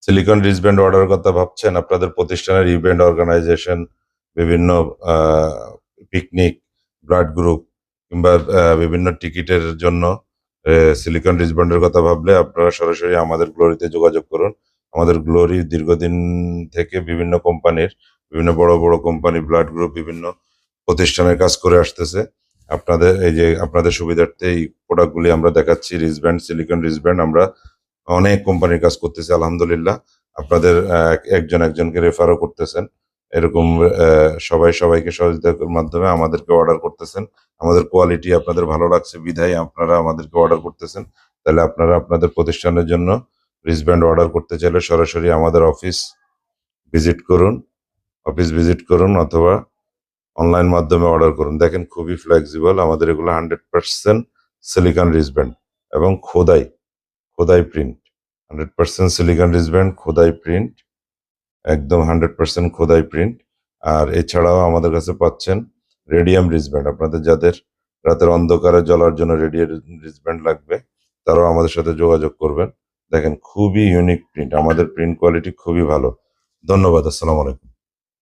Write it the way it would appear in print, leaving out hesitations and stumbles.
Silicon wristband order কথা ভাবছেন? আপনাদের প্রতিষ্ঠানের ইভেন্ট অর্গানাইজেশন, বিভিন্ন পিকনিক, ব্লাড গ্রুপ কিংবা বিভিন্ন টিকিটের জন্য সিলিকন রিস্টব্যান্ডের কথা ভাবলে আপনারা সরাসরি আমাদের গ্লোরিতে যোগাযোগ করুন। আমাদের গ্লোরি দীর্ঘদিন থেকে বিভিন্ন কোম্পানির, বিভিন্ন বড় বড় কোম্পানি, ব্লাড গ্রুপ, বিভিন্ন প্রতিষ্ঠানের কাজ করে আসতেছে। আপনাদের এই যে আপনাদের সুবিধার্থে এই প্রোডাক্টগুলি আমরা দেখাচ্ছি। রিস্টব্যান্ড, সিলিকন রিস্টব্যান্ড আমরা অনেক কোম্পানির কাজ করতেছি আলহামদুলিল্লাহ। আপনাদের একজন একজনকে রেফারও করতেছেন। এরকম সবাই সবাইকে সহযোগিতার মাধ্যমে আমাদেরকে অর্ডার করতেছেন। আমাদের কোয়ালিটি আপনাদের ভালো লাগছে বিধায় আপনারা আমাদেরকে অর্ডার করতেছেন। তাহলে আপনারা আপনাদের প্রতিষ্ঠানের জন্য রিস্টব্যান্ড অর্ডার করতে চাইলে সরাসরি আমাদের অফিস ভিজিট করুন অথবা অনলাইন মাধ্যমে অর্ডার করুন। দেখেন খুবই ফ্লেক্সিবল। আমাদের এগুলো 100% সিলিকন রিস্টব্যান্ড এবং খোদাই প্রিন্ট। 100% সিলিকন রিস্টব্যান্ড, খোদাই প্রিন্ট, একদম 100% খোদাই প্রিন্ট। আর এছাড়াও আমাদের কাছে পাচ্ছেন রেডিয়াম রিস্টব্যান্ড। আপনাদের যাদের রাতের অন্ধকারে জ্বলার জন্য রেডিয়াম রিস্টব্যান্ড লাগবে তারাও আমাদের সাথে যোগাযোগ করবেন। দেখেন খুবই ইউনিক প্রিন্ট। আমাদের প্রিন্ট কোয়ালিটি খুবই ভালো। ধন্যবাদ। আসসালামু আলাইকুম।